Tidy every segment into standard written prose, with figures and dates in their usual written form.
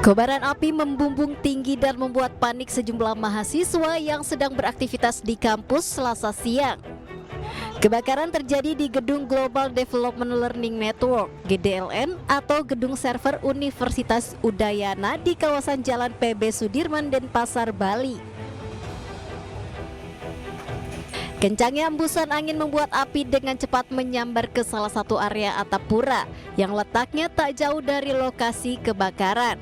Kobaran api membumbung tinggi dan membuat panik sejumlah mahasiswa yang sedang beraktivitas di kampus Selasa siang. Kebakaran terjadi di Gedung Global Development Learning Network (GDLN) atau gedung server Universitas Udayana di kawasan Jalan PB Sudirman, Denpasar, Bali. Kencangnya hembusan angin membuat api dengan cepat menyambar ke salah satu area atap pura yang letaknya tak jauh dari lokasi kebakaran.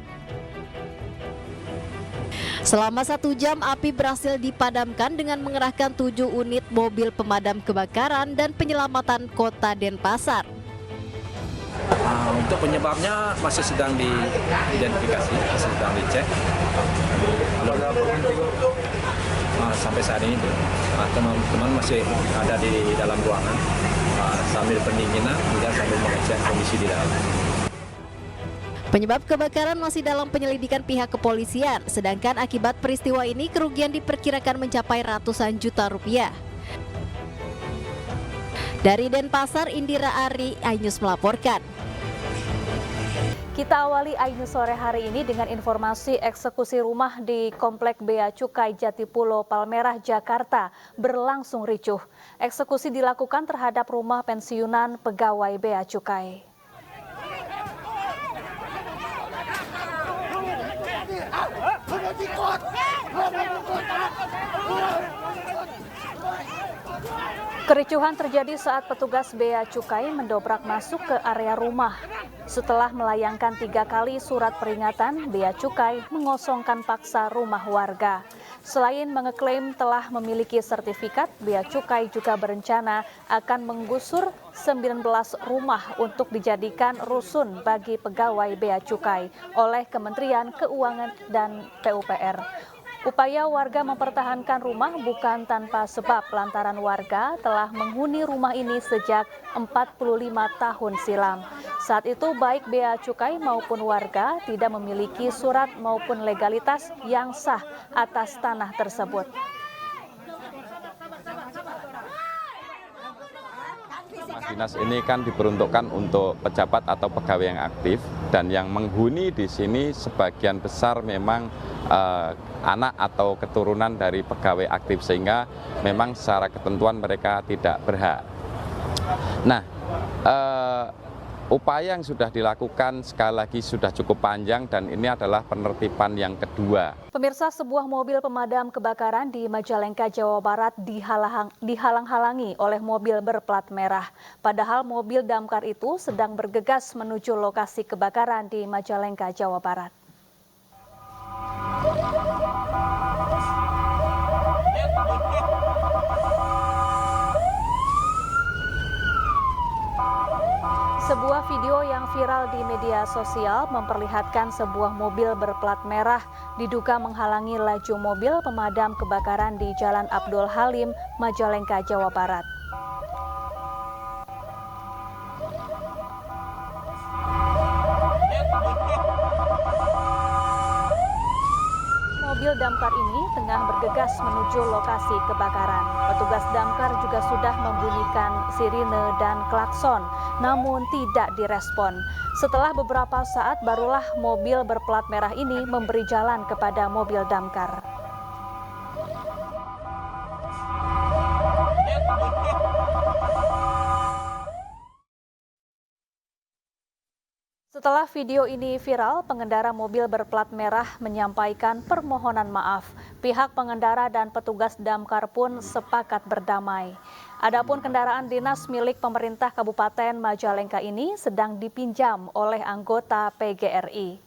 Selama 1 jam api berhasil dipadamkan dengan mengerahkan 7 unit mobil pemadam kebakaran dan penyelamatan kota Denpasar. Untuk penyebabnya masih sedang diidentifikasi, masih sedang dicek. Sampai saat ini teman-teman masih ada di dalam ruangan sambil pendinginan juga sambil mengecek kondisi di dalam. Penyebab kebakaran masih dalam penyelidikan pihak kepolisian, sedangkan akibat peristiwa ini kerugian diperkirakan mencapai ratusan juta rupiah. Dari Denpasar, Indira Ari, iNews melaporkan. Kita awali iNews sore hari ini dengan informasi eksekusi rumah di Komplek Bea Cukai Jatipulo, Palmerah, Jakarta berlangsung ricuh. Eksekusi dilakukan terhadap rumah pensiunan pegawai Bea Cukai. Kericuhan terjadi saat petugas Bea Cukai mendobrak masuk ke area rumah. Setelah melayangkan 3 kali surat peringatan, Bea Cukai mengosongkan paksa rumah warga. Selain mengeklaim telah memiliki sertifikat, Bea Cukai juga berencana akan menggusur 19 rumah untuk dijadikan rusun bagi pegawai Bea Cukai oleh Kementerian Keuangan dan PUPR. Upaya warga mempertahankan rumah bukan tanpa sebab lantaran warga telah menghuni rumah ini sejak 45 tahun silam. Saat itu baik Bea Cukai maupun warga tidak memiliki surat maupun legalitas yang sah atas tanah tersebut. Dinas ini kan diperuntukkan untuk pejabat atau pegawai yang aktif, dan yang menghuni di sini sebagian besar memang anak atau keturunan dari pegawai aktif, sehingga memang secara ketentuan mereka tidak berhak. Nah, upaya yang sudah dilakukan sekali lagi sudah cukup panjang, dan ini adalah penertiban yang kedua. Pemirsa, sebuah mobil pemadam kebakaran di Majalengka, Jawa Barat dihalang-halangi oleh mobil berplat merah. Padahal mobil damkar itu sedang bergegas menuju lokasi kebakaran di Majalengka, Jawa Barat. Sebuah video yang viral di media sosial memperlihatkan sebuah mobil berplat merah diduga menghalangi laju mobil pemadam kebakaran di Jalan Abdul Halim, Majalengka, Jawa Barat. Mobil damkar ini tengah bergegas menuju lokasi kebakaran. Petugas damkar juga sudah membunyikan sirine dan klakson, namun tidak direspon. Setelah beberapa saat barulah mobil berplat merah ini memberi jalan kepada mobil damkar. Setelah video ini viral, pengendara mobil berplat merah menyampaikan permohonan maaf. Pihak pengendara dan petugas damkar pun sepakat berdamai. Adapun kendaraan dinas milik pemerintah Kabupaten Majalengka ini sedang dipinjam oleh anggota PGRI.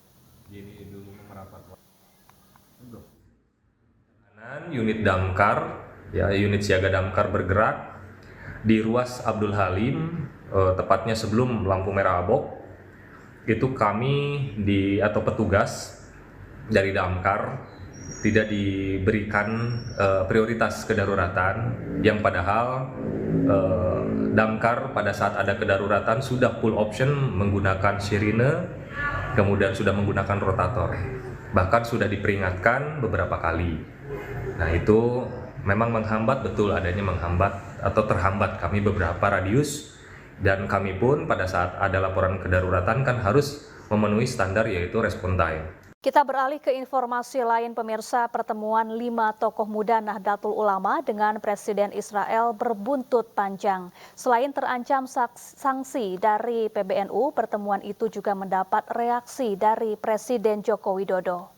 Unit damkar, unit siaga damkar bergerak di ruas Abdul Halim, tepatnya sebelum lampu merah abok. Itu kami atau petugas dari damkar tidak diberikan prioritas kedaruratan, yang padahal damkar pada saat ada kedaruratan sudah full option menggunakan sirine, kemudian sudah menggunakan rotator, bahkan sudah diperingatkan beberapa kali. Nah, itu memang menghambat, betul adanya menghambat atau terhambat kami beberapa radius. Dan kami pun pada saat ada laporan kedaruratan kan harus memenuhi standar, yaitu respon time. Kita beralih ke informasi lain pemirsa, pertemuan 5 tokoh muda Nahdlatul Ulama dengan Presiden Israel berbuntut panjang. Selain terancam sanksi dari PBNU, pertemuan itu juga mendapat reaksi dari Presiden Joko Widodo.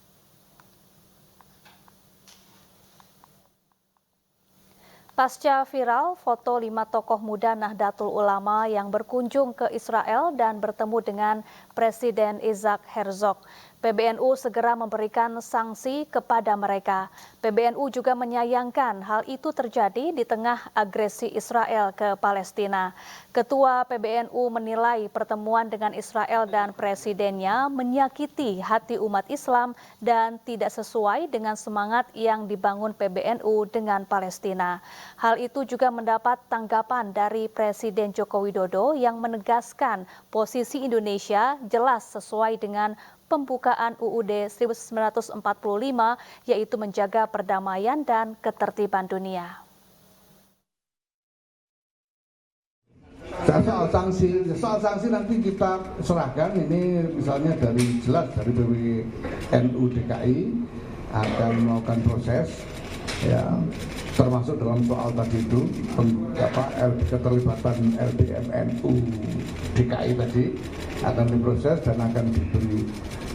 Pasca viral foto 5 tokoh muda Nahdlatul Ulama yang berkunjung ke Israel dan bertemu dengan Presiden Isaac Herzog, PBNU segera memberikan sanksi kepada mereka. PBNU juga menyayangkan hal itu terjadi di tengah agresi Israel ke Palestina. Ketua PBNU menilai pertemuan dengan Israel dan presidennya menyakiti hati umat Islam dan tidak sesuai dengan semangat yang dibangun PBNU dengan Palestina. Hal itu juga mendapat tanggapan dari Presiden Joko Widodo yang menegaskan posisi Indonesia jelas sesuai dengan pembukaan UUD 1945, yaitu menjaga perdamaian dan ketertiban dunia. Soal sanksi nanti kita serahkan, ini misalnya jelas dari PBNU DKI akan melakukan proses, ya, termasuk dalam soal tadi itu keterlibatan LDMNU DKI tadi akan diproses dan akan diberi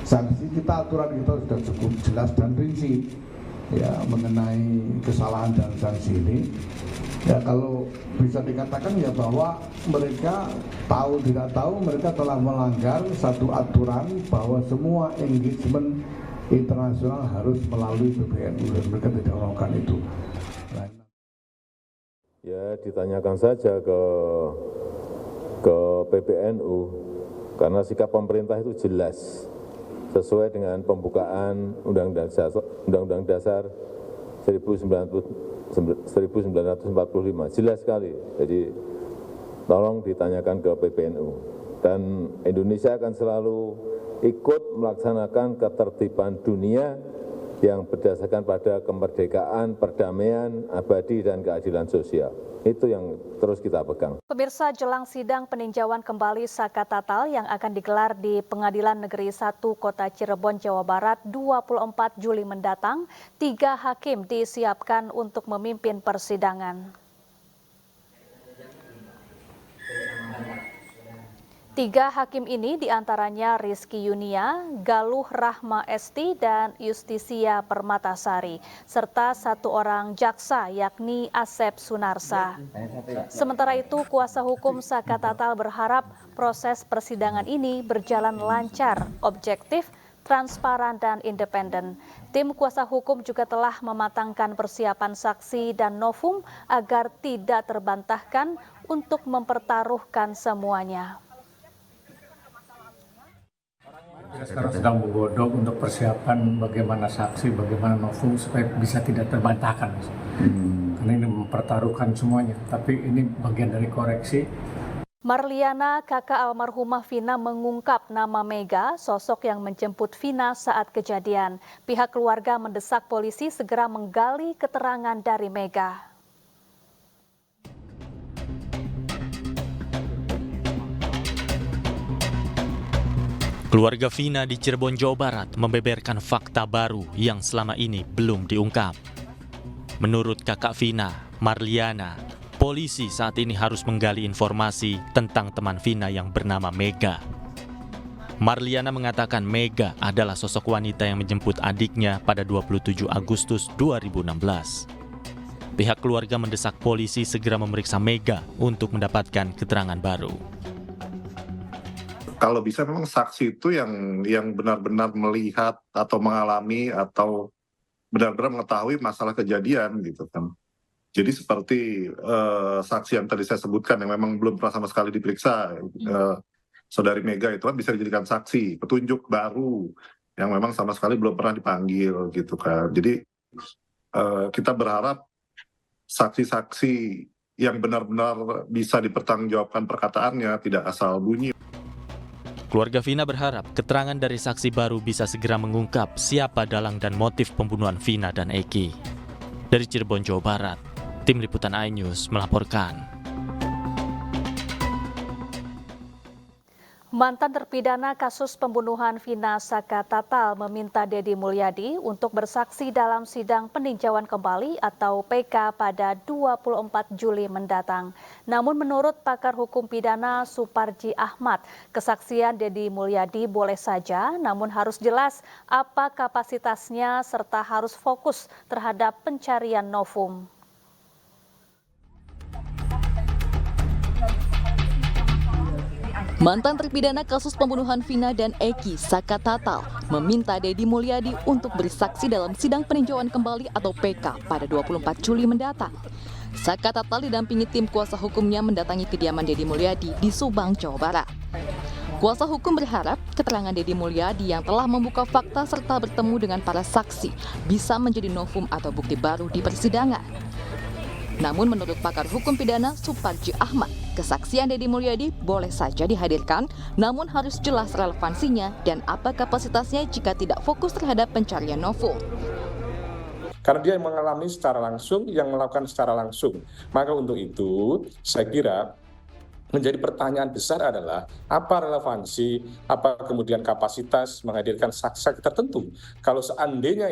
sanksi. Aturan kita sudah cukup jelas dan rinci, ya, mengenai kesalahan dan sanksi ini. Ya, kalau bisa dikatakan ya bahwa mereka tahu tidak tahu mereka telah melanggar satu aturan bahwa semua engagement internasional harus melalui PBNU dan mereka tidak melakukan itu. Ya, ditanyakan saja ke PBNU karena sikap pemerintah itu jelas sesuai dengan pembukaan Undang-Undang Dasar 1945, jelas sekali. Jadi tolong ditanyakan ke PBNU dan Indonesia akan selalu ikut melaksanakan ketertiban dunia yang berdasarkan pada kemerdekaan, perdamaian, abadi, dan keadilan sosial. Itu yang terus kita pegang. Pemirsa, jelang sidang peninjauan kembali Saka Tatal yang akan digelar di Pengadilan Negeri 1 Kota Cirebon, Jawa Barat 24 Juli mendatang, 3 hakim disiapkan untuk memimpin persidangan. 3 hakim ini diantaranya Rizky Yunia, Galuh Rahma Esti, dan Justisia Permatasari, serta 1 orang jaksa yakni Asep Sunarsa. Sementara itu, kuasa hukum Saka Tatal berharap proses persidangan ini berjalan lancar, objektif, transparan, dan independen. Tim kuasa hukum juga telah mematangkan persiapan saksi dan novum agar tidak terbantahkan untuk mempertaruhkan semuanya. Kita sekarang sedang menggodok untuk persiapan bagaimana saksi, bagaimana novum supaya bisa tidak terbantahkan. Karena ini mempertaruhkan semuanya, tapi ini bagian dari koreksi. Marliana, kakak almarhumah Vina, mengungkap nama Mega, sosok yang menjemput Vina saat kejadian. Pihak keluarga mendesak polisi segera menggali keterangan dari Mega. Keluarga Vina di Cirebon, Jawa Barat membeberkan fakta baru yang selama ini belum diungkap. Menurut kakak Vina, Marliana, polisi saat ini harus menggali informasi tentang teman Vina yang bernama Mega. Marliana mengatakan Mega adalah sosok wanita yang menjemput adiknya pada 27 Agustus 2016. Pihak keluarga mendesak polisi segera memeriksa Mega untuk mendapatkan keterangan baru. Kalau bisa memang saksi itu yang benar-benar melihat atau mengalami atau benar-benar mengetahui masalah kejadian gitu kan. Jadi seperti saksi yang tadi saya sebutkan yang memang belum pernah sama sekali diperiksa, saudari Mega itu kan bisa dijadikan saksi, petunjuk baru yang memang sama sekali belum pernah dipanggil gitu kan. Jadi kita berharap saksi-saksi yang benar-benar bisa dipertanggungjawabkan perkataannya, tidak asal bunyi. Keluarga Vina berharap keterangan dari saksi baru bisa segera mengungkap siapa dalang dan motif pembunuhan Vina dan Eki. Dari Cirebon, Jawa Barat, Tim Liputan iNews melaporkan. Mantan terpidana kasus pembunuhan Vina Saka-Tatal meminta Deddy Mulyadi untuk bersaksi dalam sidang peninjauan kembali atau PK pada 24 Juli mendatang. Namun menurut pakar hukum pidana Suparji Ahmad, kesaksian Deddy Mulyadi boleh saja, namun harus jelas apa kapasitasnya serta harus fokus terhadap pencarian novum. Mantan terpidana kasus pembunuhan Vina dan Eki Saka-Tatal meminta Deddy Mulyadi untuk bersaksi dalam sidang peninjauan kembali atau PK pada 24 Juli mendatang. Saka-Tatal didampingi tim kuasa hukumnya mendatangi kediaman Deddy Mulyadi di Subang, Jawa Barat. Kuasa hukum berharap keterangan Deddy Mulyadi yang telah membuka fakta serta bertemu dengan para saksi bisa menjadi novum atau bukti baru di persidangan. Namun menurut pakar hukum pidana Suparji Ahmad, kesaksian Deddy Mulyadi boleh saja dihadirkan, namun harus jelas relevansinya dan apa kapasitasnya jika tidak fokus terhadap pencarian novum. Karena dia yang mengalami secara langsung, yang melakukan secara langsung. Maka untuk itu, saya kira menjadi pertanyaan besar adalah apa relevansi, apa kemudian kapasitas menghadirkan saksi tertentu. Kalau seandainya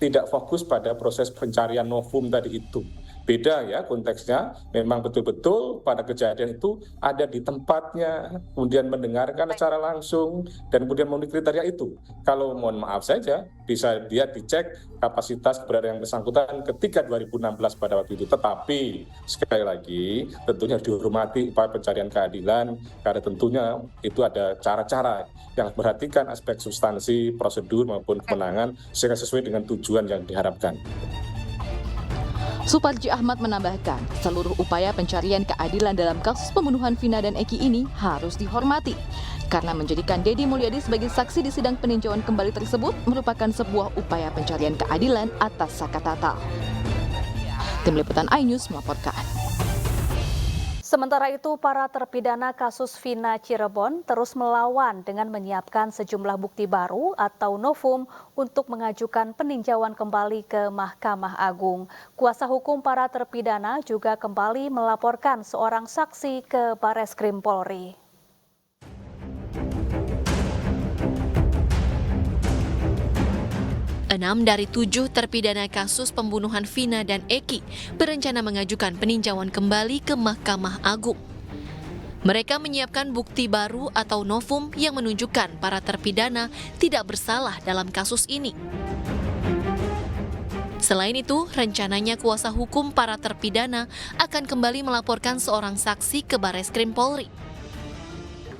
tidak fokus pada proses pencarian novum tadi itu. Beda ya konteksnya, memang betul-betul pada kejadian itu ada di tempatnya, kemudian mendengarkan secara langsung, dan kemudian memenuhi kriteria itu. Kalau mohon maaf saja, bisa dia dicek kapasitas keberadaan yang bersangkutan ketika 2016 pada waktu itu. Tetapi sekali lagi tentunya dihormati upaya pencarian keadilan, karena tentunya itu ada cara-cara yang memperhatikan aspek substansi, prosedur maupun kemenangan sehingga sesuai dengan tujuan yang diharapkan. Suparji Ahmad menambahkan, seluruh upaya pencarian keadilan dalam kasus pembunuhan Vina dan Eki ini harus dihormati. Karena menjadikan Deddy Mulyadi sebagai saksi di sidang peninjauan kembali tersebut merupakan sebuah upaya pencarian keadilan atas Saka-Tatal. Tim Liputan iNews melaporkan. Sementara itu, para terpidana kasus Vina Cirebon terus melawan dengan menyiapkan sejumlah bukti baru atau novum untuk mengajukan peninjauan kembali ke Mahkamah Agung. Kuasa hukum para terpidana juga kembali melaporkan seorang saksi ke Bareskrim Polri. 6 dari 7 terpidana kasus pembunuhan Vina dan Eki berencana mengajukan peninjauan kembali ke Mahkamah Agung. Mereka menyiapkan bukti baru atau novum yang menunjukkan para terpidana tidak bersalah dalam kasus ini. Selain itu, rencananya kuasa hukum para terpidana akan kembali melaporkan seorang saksi ke Bareskrim Polri.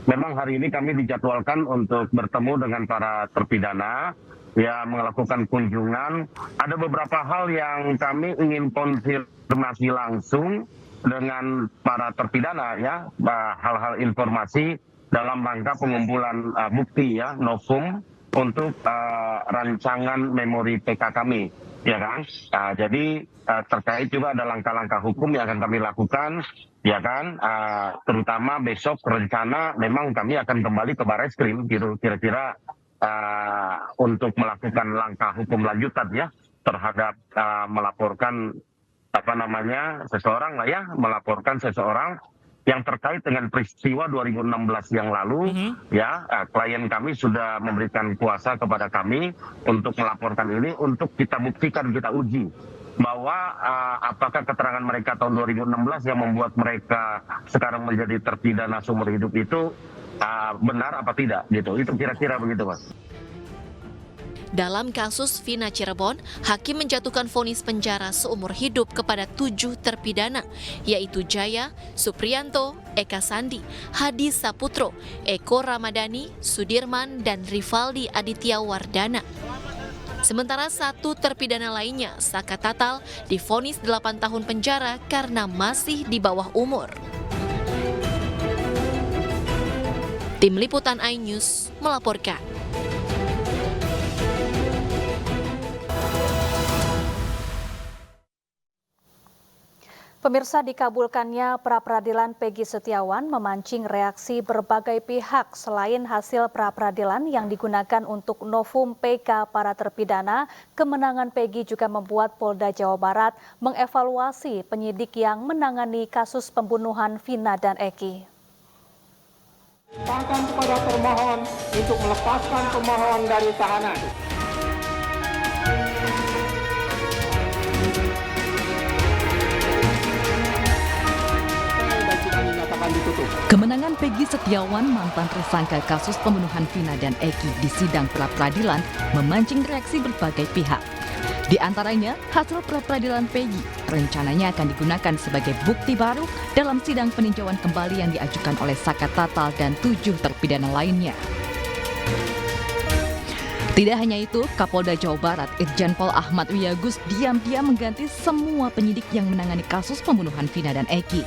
Memang hari ini kami dijadwalkan untuk bertemu dengan para terpidana, ya melakukan kunjungan. Ada beberapa hal yang kami ingin konfirmasi langsung dengan para terpidana, ya hal-hal informasi dalam rangka pengumpulan bukti, ya novum untuk rancangan memori PK kami, ya kan. Jadi terkait juga ada langkah-langkah hukum yang akan kami lakukan, ya kan. Terutama besok rencana memang kami akan kembali ke Bareskrim, gitu kira-kira. Untuk melakukan langkah hukum lanjutan, ya terhadap melaporkan melaporkan seseorang yang terkait dengan peristiwa 2016 yang lalu. Ya klien kami sudah memberikan kuasa kepada kami untuk melaporkan ini, untuk kita buktikan, kita uji bahwa apakah keterangan mereka tahun 2016 yang membuat mereka sekarang menjadi terpidana seumur hidup itu benar apa tidak, gitu. Itu kira-kira begitu, Mas. Dalam kasus Vina Cirebon, hakim menjatuhkan vonis penjara seumur hidup kepada 7 terpidana, yaitu Jaya, Supriyanto, Eka Sandi, Hadi Saputro, Eko Ramadhani, Sudirman, dan Rivaldi Aditya Wardana. Sementara 1 terpidana lainnya, Saka-Tatal, divonis 8 tahun penjara karena masih di bawah umur. Tim Liputan iNews melaporkan. Pemirsa, dikabulkannya pra-peradilan Peggy Setiawan memancing reaksi berbagai pihak. Selain hasil pra-peradilan yang digunakan untuk novum PK para terpidana, kemenangan Peggy juga membuat Polda Jawa Barat mengevaluasi penyidik yang menangani kasus pembunuhan Vina dan Eki. Bahkan kepada termohon untuk melepaskan pemohon dari tahanan. Kemenangan Peggy Setiawan, mantan tersangka kasus pembunuhan Vina dan Eki di sidang pra-peradilan memancing reaksi berbagai pihak. Di antaranya, hasil pra-peradilan Peggy rencananya akan digunakan sebagai bukti baru dalam sidang peninjauan kembali yang diajukan oleh Saka Tatal dan 7 terpidana lainnya. Tidak hanya itu, Kapolda Jawa Barat Irjen Pol Ahmad Wiyagus diam-diam mengganti semua penyidik yang menangani kasus pembunuhan Vina dan Eki.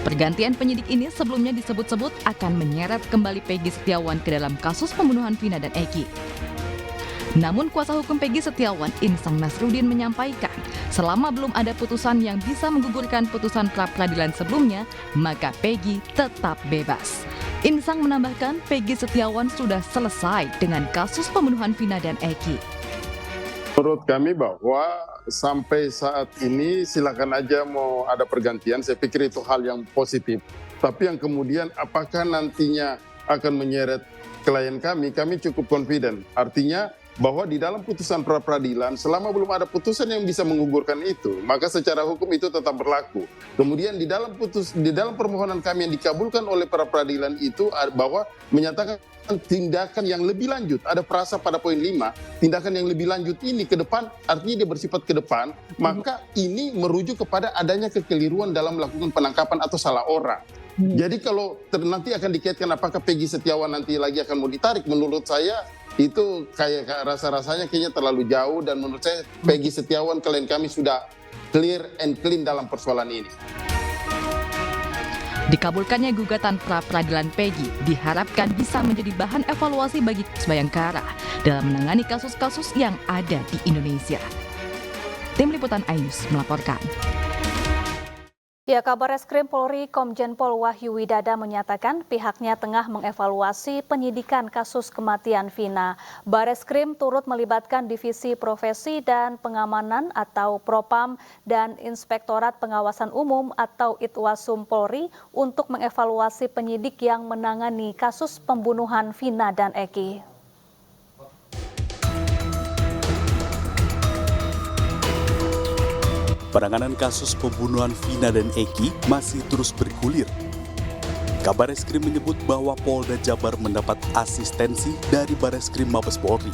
Pergantian penyidik ini sebelumnya disebut-sebut akan menyeret kembali Peggy Setiawan ke dalam kasus pembunuhan Vina dan Eki. Namun kuasa hukum Peggy Setiawan, Insang Nasruddin, menyampaikan selama belum ada putusan yang bisa menggugurkan putusan pra-peradilan sebelumnya, maka Peggy tetap bebas. Insang menambahkan Peggy Setiawan sudah selesai dengan kasus pembunuhan Vina dan Eki. Menurut kami bahwa sampai saat ini silakan aja mau ada pergantian, saya pikir itu hal yang positif. Tapi yang kemudian apakah nantinya akan menyeret klien kami cukup confident. Artinya bahwa di dalam putusan pra-peradilan selama belum ada putusan yang bisa menggugurkan itu, maka secara hukum itu tetap berlaku. Kemudian di dalam permohonan kami yang dikabulkan oleh pra-peradilan itu bahwa menyatakan tindakan yang lebih lanjut, ada frasa pada poin 5, tindakan yang lebih lanjut ini ke depan, artinya dia bersifat ke depan, maka ini merujuk kepada adanya kekeliruan dalam melakukan penangkapan atau salah orang. Jadi kalau nanti akan dikaitkan apakah Peggy Setiawan nanti lagi akan mau ditarik, menurut saya itu kayak rasa-rasanya kayaknya terlalu jauh, dan menurut saya Peggy Setiawan klien kami sudah clear and clean dalam persoalan ini. Dikabulkannya gugatan pra-peradilan Peggy diharapkan bisa menjadi bahan evaluasi bagi Bayangkara dalam menangani kasus-kasus yang ada di Indonesia. Tim Liputan Ainus melaporkan. Ya, Kabareskrim Polri Komjen Pol Wahyu Widada menyatakan pihaknya tengah mengevaluasi penyidikan kasus kematian Vina. Bareskrim turut melibatkan Divisi Profesi dan Pengamanan atau Propam dan Inspektorat Pengawasan Umum atau Itwasum Polri untuk mengevaluasi penyidik yang menangani kasus pembunuhan Vina dan Eki. Penanganan kasus pembunuhan Vina dan Eki masih terus bergulir. Kabareskrim menyebut bahwa Polda Jabar mendapat asistensi dari Bareskrim Mabes Polri.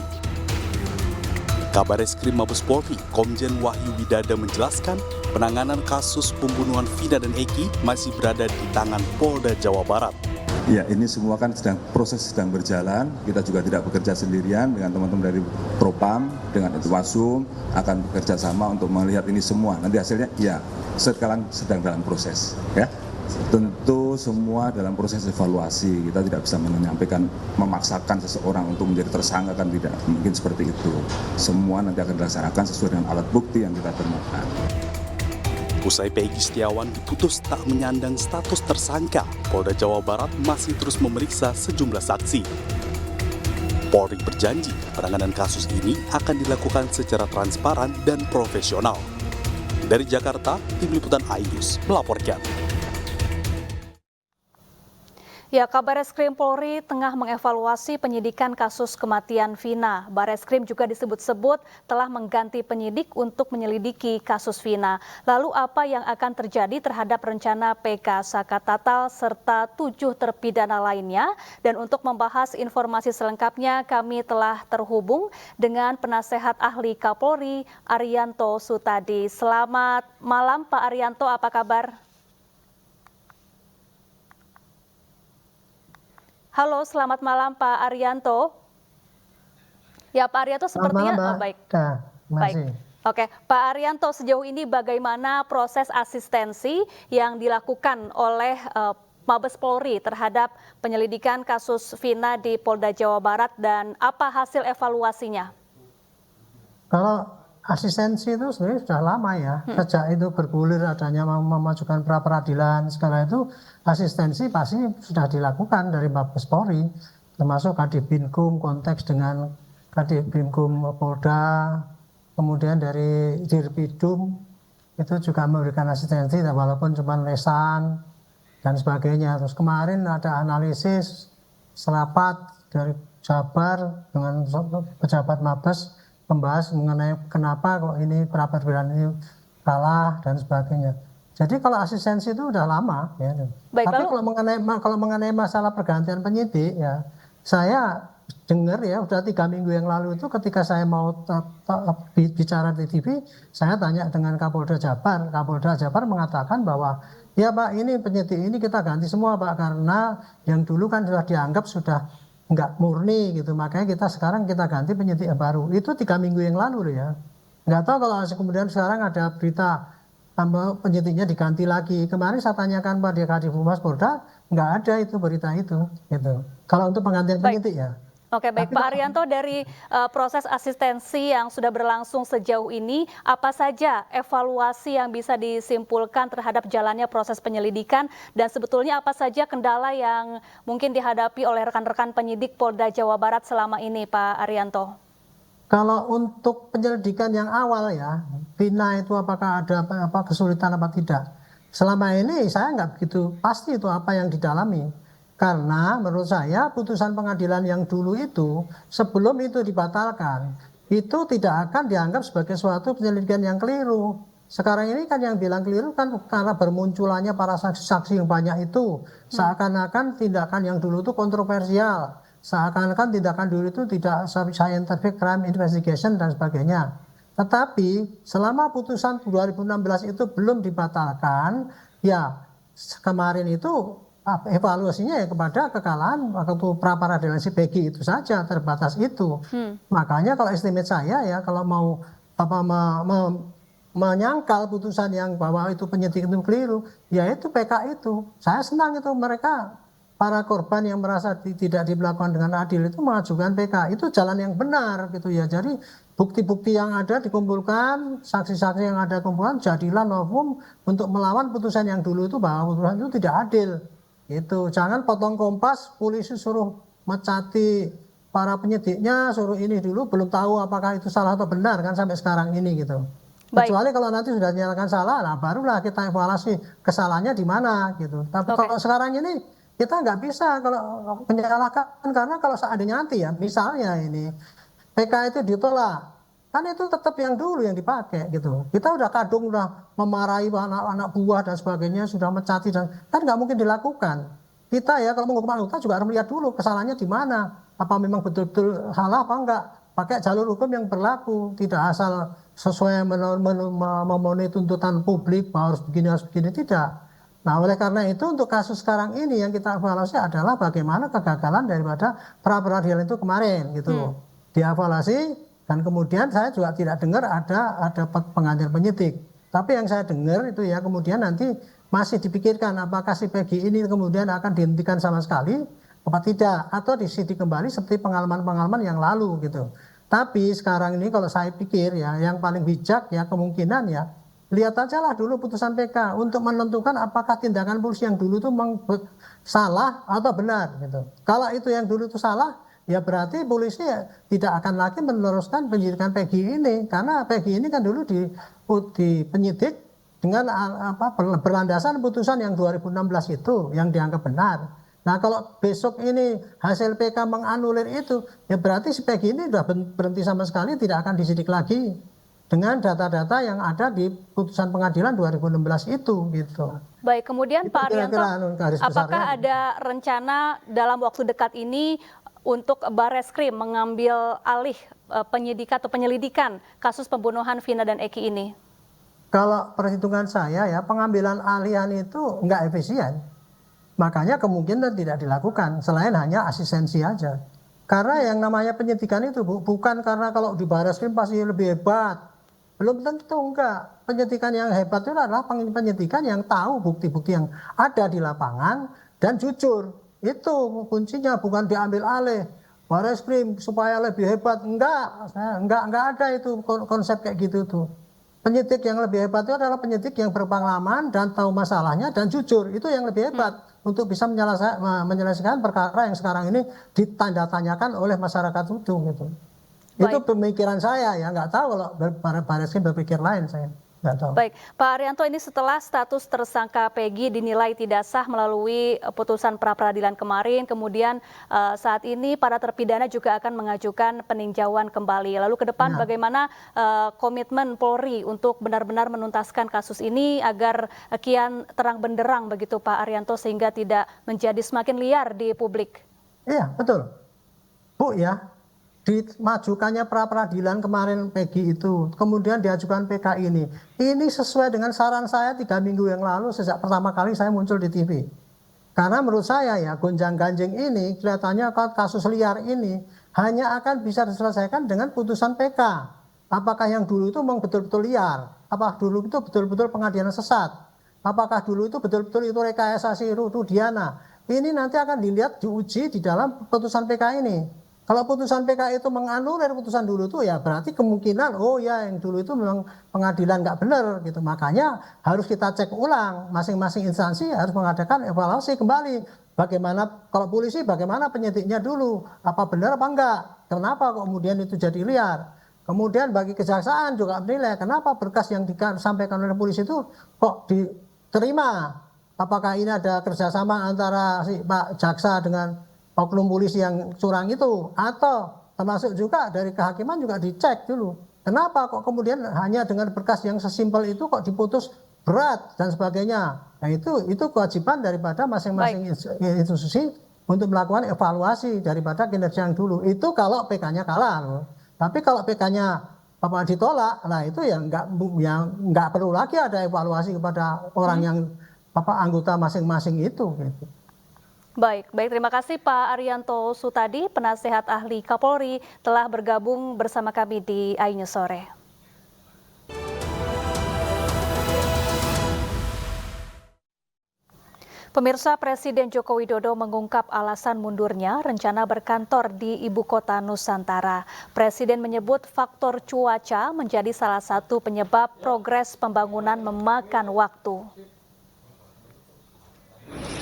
Kabareskrim Mabes Polri, Komjen Wahyu Widada menjelaskan penanganan kasus pembunuhan Vina dan Eki masih berada di tangan Polda Jawa Barat. Ya, ini semua kan proses sedang berjalan. Kita juga tidak bekerja sendirian, dengan teman-teman dari Propam, dengan Itwasum akan bekerja sama untuk melihat ini semua. Nanti hasilnya ya sekarang sedang dalam proses. Ya, tentu semua dalam proses evaluasi. Kita tidak bisa menyampaikan memaksakan seseorang untuk menjadi tersangka, kan tidak mungkin seperti itu. Semua nanti akan dilaksanakan sesuai dengan alat bukti yang kita temukan. Usai Peggy Setiawan diputus tak menyandang status tersangka, Polda Jawa Barat masih terus memeriksa sejumlah saksi. Polri berjanji penanganan kasus ini akan dilakukan secara transparan dan profesional. Dari Jakarta, Tim Liputan Ainus melaporkan. Ya, Kabareskrim Polri tengah mengevaluasi penyidikan kasus kematian Vina. Bareskrim juga disebut-sebut telah mengganti penyidik untuk menyelidiki kasus Vina. Lalu apa yang akan terjadi terhadap rencana PK Saka Tatal serta 7 terpidana lainnya? Dan untuk membahas informasi selengkapnya, kami telah terhubung dengan penasehat ahli Kapolri Arianto Sutadi. Selamat malam Pak Arianto, apa kabar? Halo, selamat malam Pak Arianto. Ya, Pak Arianto sepertinya baik. Baik. Oke, Pak Arianto, sejauh ini bagaimana proses asistensi yang dilakukan oleh Mabes Polri terhadap penyelidikan kasus Vina di Polda Jawa Barat dan apa hasil evaluasinya? Kalau asistensi itu sebenarnya sudah lama ya, sejak itu bergulir adanya memajukan pra-peradilan segala itu, asistensi pasti sudah dilakukan dari Mabes Polri, termasuk Kadipinkum konteks dengan Kadipinkum Polda, kemudian dari Dirpidum itu juga memberikan asistensi walaupun cuma lesan dan sebagainya. Terus kemarin ada analisis serapat dari Jabar dengan pejabat Mabes membahas mengenai kenapa kok ini pra-peradilan ini kalah dan sebagainya. Jadi kalau asistensi itu udah lama ya. Baik, tapi kalau mengenai masalah pergantian penyidik ya, saya dengar ya udah 3 minggu yang lalu itu ketika saya mau bicara di TV, saya tanya dengan Kapolda Jabar. Kapolda Jabar mengatakan bahwa ya Pak, ini penyidik ini kita ganti semua Pak, karena yang dulu kan sudah dianggap sudah nggak murni gitu, makanya sekarang kita ganti penyidik yang baru. Itu 3 minggu yang lalu loh ya. Nggak tahu kalau kemudian sekarang ada berita tambah penyidiknya diganti lagi. Kemarin saya tanyakan pada Kadif Humas Polda, nggak ada itu berita itu. Gitu. Kalau untuk penggantian penyidik ya. Oke, baik Pak Arianto, dari proses asistensi yang sudah berlangsung sejauh ini, apa saja evaluasi yang bisa disimpulkan terhadap jalannya proses penyelidikan, dan sebetulnya apa saja kendala yang mungkin dihadapi oleh rekan-rekan penyidik Polda Jawa Barat selama ini, Pak Arianto? Kalau untuk penyelidikan yang awal ya, Vina itu apakah ada kesulitan apa tidak? Selama ini saya nggak begitu pasti itu apa yang didalami. Karena menurut saya putusan pengadilan yang dulu itu sebelum itu dibatalkan, itu tidak akan dianggap sebagai suatu penyelidikan yang keliru. Sekarang ini kan yang bilang keliru kan karena bermunculannya para saksi-saksi yang banyak itu. Seakan-akan tindakan yang dulu itu kontroversial. Seakan-akan tindakan dulu itu tidak scientific crime investigation dan sebagainya. Tetapi selama putusan 2016 itu belum dibatalkan, ya kemarin itu evaluasinya ya kepada kekalahan waktu pra-peradilan si Peggy itu saja, terbatas itu. Makanya kalau estimate saya ya, kalau mau menyangkal putusan yang bahwa itu penyidik itu keliru, ya itu PK itu. Saya senang itu mereka para korban yang merasa tidak diperlakukan dengan adil itu mengajukan PK. Itu jalan yang benar gitu ya. Jadi bukti-bukti yang ada dikumpulkan, saksi-saksi yang ada kumpulkan, jadilah novum untuk melawan putusan yang dulu itu bahwa putusan itu tidak adil. Gitu. Jangan potong kompas, polisi suruh mecati para penyidiknya, suruh ini dulu, belum tahu apakah itu salah atau benar kan sampai sekarang ini gitu. Baik. Kecuali kalau nanti sudah dinyatakan salah, nah barulah kita evaluasi kesalahannya di mana gitu. Tapi kalau sekarang ini kita nggak bisa kalau menyalahkan, karena kalau seandainya nanti ya misalnya ini PK itu ditolak, kan itu tetap yang dulu yang dipakai gitu. Kita udah kadung udah memarahi anak-anak buah dan sebagainya, sudah mencati dan kan nggak mungkin dilakukan. Kita ya kalau menghukum anggota juga harus melihat dulu kesalahannya di mana, apa memang betul-betul salah apa enggak, pakai jalur hukum yang berlaku, tidak asal sesuai memenuhi tuntutan publik bahwa harus begini tidak. Nah, oleh karena itu untuk kasus sekarang ini yang kita evaluasi adalah bagaimana kegagalan daripada pra-peradilan itu kemarin gitu. Dievaluasi dan kemudian saya juga tidak dengar ada penggantian penyidik. Tapi yang saya dengar itu ya kemudian nanti masih dipikirkan apakah si Peggy ini kemudian akan dihentikan sama sekali apa tidak, atau disidik kembali seperti pengalaman-pengalaman yang lalu gitu. Tapi sekarang ini kalau saya pikir ya yang paling bijak ya kemungkinan ya lihat aja lah dulu putusan PK untuk menentukan apakah tindakan polisi yang dulu itu salah atau benar gitu. Kalau itu yang dulu itu salah, ya berarti polisi ya tidak akan lagi meneruskan penyidikan Peggy ini, karena Peggy ini kan dulu di penyidik dengan berlandasan putusan yang 2016 itu yang dianggap benar. Nah kalau besok ini hasil PK menganulir itu, ya berarti si Peggy ini sudah berhenti sama sekali, tidak akan disidik lagi dengan data-data yang ada di putusan pengadilan 2016 itu gitu. Baik, kemudian Pak Arianto, apakah ada rencana dalam waktu dekat ini untuk Barreskrim mengambil alih penyidikan atau penyelidikan kasus pembunuhan Vina dan Eki ini? Kalau perhitungan saya ya pengambilan alihan itu nggak efisien. Makanya kemungkinan tidak dilakukan selain hanya asistensi aja. Karena yang namanya penyidikan itu bukan karena kalau di Barreskrim pasti lebih hebat. Belum tentu enggak. Penyidikan yang hebat itu adalah penyidikan yang tahu bukti-bukti yang ada di lapangan dan jujur. Itu kuncinya, bukan diambil alih. Barreskrim supaya lebih hebat, enggak ada itu konsep kayak gitu tuh. Penyidik yang lebih hebat itu adalah penyidik yang berpengalaman dan tahu masalahnya dan jujur. Itu yang lebih hebat untuk bisa menyelesaikan perkara yang sekarang ini ditanda-tanyakan oleh masyarakat itu gitu. Baik. Itu pemikiran saya ya, nggak tahu kalau Barreskrim berpikir lain saya. Nggak tahu. Baik, Pak Arianto, ini setelah status tersangka Peggy dinilai tidak sah melalui putusan pra-peradilan kemarin, kemudian saat ini para terpidana juga akan mengajukan peninjauan kembali. Lalu ke depan bagaimana komitmen Polri untuk benar-benar menuntaskan kasus ini agar kian terang benderang begitu Pak Arianto, sehingga tidak menjadi semakin liar di publik? Iya, betul. Bu ya, dimajukannya pra-peradilan kemarin Peggy itu, kemudian diajukan PK ini sesuai dengan saran saya 3 minggu yang lalu sejak pertama kali saya muncul di TV. Karena menurut saya ya, gonjang-ganjing ini kelihatannya kasus liar ini hanya akan bisa diselesaikan dengan putusan PK. Apakah yang dulu itu memang betul-betul liar? Apakah dulu itu betul-betul pengadilan sesat? Apakah dulu itu betul-betul itu rekayasa Rudiana? Ini nanti akan dilihat, diuji di dalam putusan PK ini. Kalau putusan PK itu menganulir putusan dulu itu, ya berarti kemungkinan oh ya yang dulu itu memang pengadilan nggak benar gitu. Makanya harus kita cek ulang, masing-masing instansi harus mengadakan evaluasi kembali. Bagaimana kalau polisi, bagaimana penyidiknya dulu, apa benar apa enggak, kenapa kemudian itu jadi liar. Kemudian bagi kejaksaan juga menilai kenapa berkas yang disampaikan oleh polisi itu kok diterima. Apakah ini ada kerjasama antara si Pak Jaksa dengan oknum polisi yang curang itu, atau termasuk juga dari kehakiman juga dicek dulu. Kenapa kok kemudian hanya dengan berkas yang sesimpel itu kok diputus berat dan sebagainya. Nah itu kewajiban daripada masing-masing institusi untuk melakukan evaluasi daripada kinerja yang dulu. Itu kalau PK-nya kalah loh. Tapi kalau PK-nya ditolak, nah itu ya nggak perlu lagi ada evaluasi kepada orang yang anggota masing-masing itu. Gitu. Baik, terima kasih Pak Arianto Sutadi, penasehat ahli Kapolri, telah bergabung bersama kami di iNews Sore. Pemirsa, Presiden Joko Widodo mengungkap alasan mundurnya rencana berkantor di Ibu Kota Nusantara. Presiden menyebut faktor cuaca menjadi salah satu penyebab progres pembangunan memakan waktu.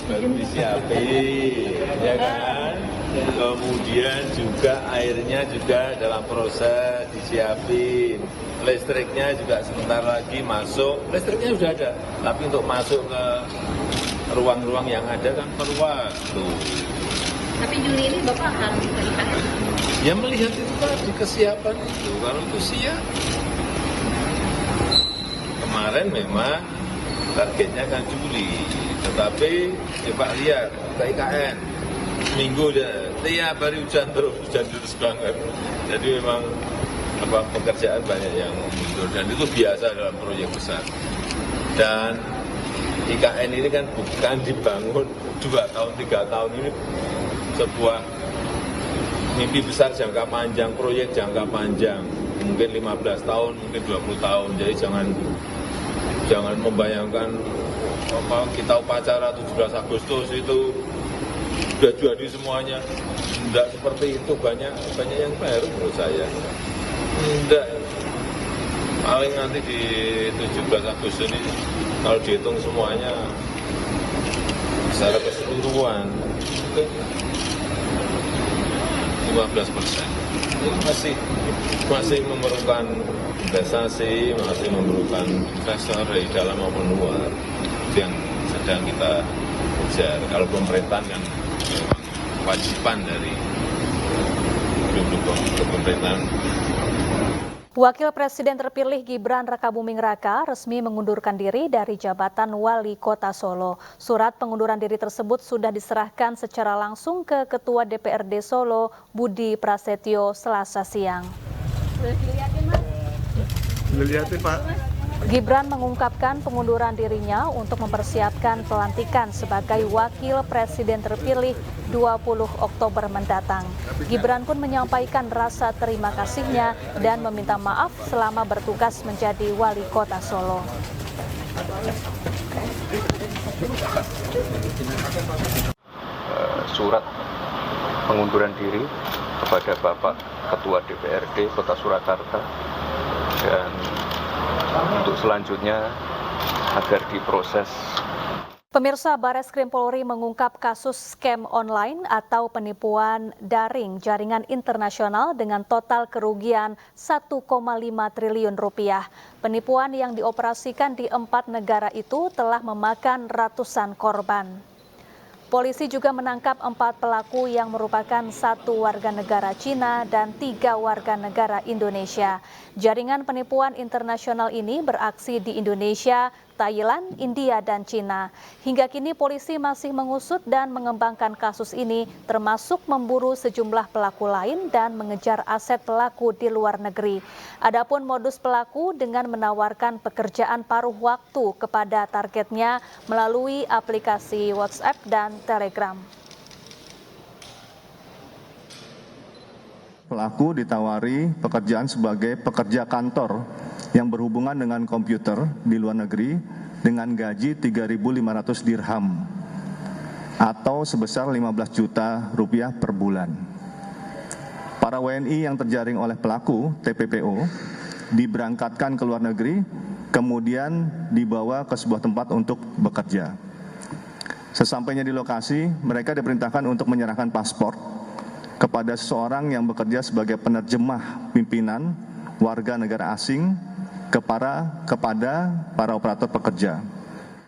Baru disiapin, ya kan? Kemudian juga airnya juga dalam proses disiapin. Listriknya juga sebentar lagi masuk. Listriknya sudah ada, tapi untuk masuk ke ruang-ruang yang ada kan perlu waktu. Tapi Juli ini Bapak akan melihat? Ya melihat itu tadi kesiapan itu. Kalau itu siap. Kemarin memang targetnya kan Juli. Tetapi coba lihat ke IKN minggu deh, tiap hari hujan terus banget. Jadi memang pekerjaan banyak yang mundur dan itu biasa dalam proyek besar. Dan IKN ini kan bukan dibangun 2 tahun 3 tahun, ini sebuah mimpi besar jangka panjang, proyek jangka panjang, mungkin 15 tahun, mungkin 20 tahun. Jadi jangan membayangkan kita upacara 17 Agustus itu sudah jadi semuanya. Tidak seperti itu, banyak yang baru menurut saya. Tidak, paling nanti di 17 Agustus ini kalau dihitung semuanya secara keseluruhan mungkin 15%. Masih memerlukan investasi, masih memerlukan investor dari dalam maupun luar. Yang sedang kita kejar. Kalau pemerintahan kan kewajiban dari pemerintahan. Wakil Presiden terpilih Gibran Rakabuming Raka resmi mengundurkan diri dari jabatan Wali Kota Solo. Surat pengunduran diri tersebut sudah diserahkan secara langsung ke Ketua DPRD Solo, Budi Prasetyo, Selasa siang. Dilihatin, Pak. Gibran mengungkapkan pengunduran dirinya untuk mempersiapkan pelantikan sebagai Wakil Presiden terpilih 20 Oktober mendatang. Gibran pun menyampaikan rasa terima kasihnya dan meminta maaf selama bertugas menjadi Wali Kota Solo. Surat pengunduran diri kepada Bapak Ketua DPRD Kota Surakarta dan untuk selanjutnya agar diproses Pemirsa, Bareskrim Polri mengungkap kasus scam online atau penipuan daring jaringan internasional dengan total kerugian 1,5 triliun rupiah. Penipuan yang dioperasikan di 4 negara itu telah memakan ratusan korban. Polisi juga menangkap 4 pelaku yang merupakan 1 warga negara Cina dan 3 warga negara Indonesia. Jaringan penipuan internasional ini beraksi di Indonesia, Thailand, India, dan Cina. Hingga kini polisi masih mengusut dan mengembangkan kasus ini, termasuk memburu sejumlah pelaku lain dan mengejar aset pelaku di luar negeri. Adapun modus pelaku dengan menawarkan pekerjaan paruh waktu kepada targetnya melalui aplikasi WhatsApp dan Telegram. Pelaku ditawari pekerjaan sebagai pekerja kantor yang berhubungan dengan komputer di luar negeri dengan gaji 3.500 dirham atau sebesar 15 juta rupiah per bulan. Para WNI yang terjaring oleh pelaku TPPO diberangkatkan ke luar negeri, kemudian dibawa ke sebuah tempat untuk bekerja. Sesampainya di lokasi, mereka diperintahkan untuk menyerahkan paspor kepada seseorang yang bekerja sebagai penerjemah pimpinan warga negara asing kepada para operator pekerja.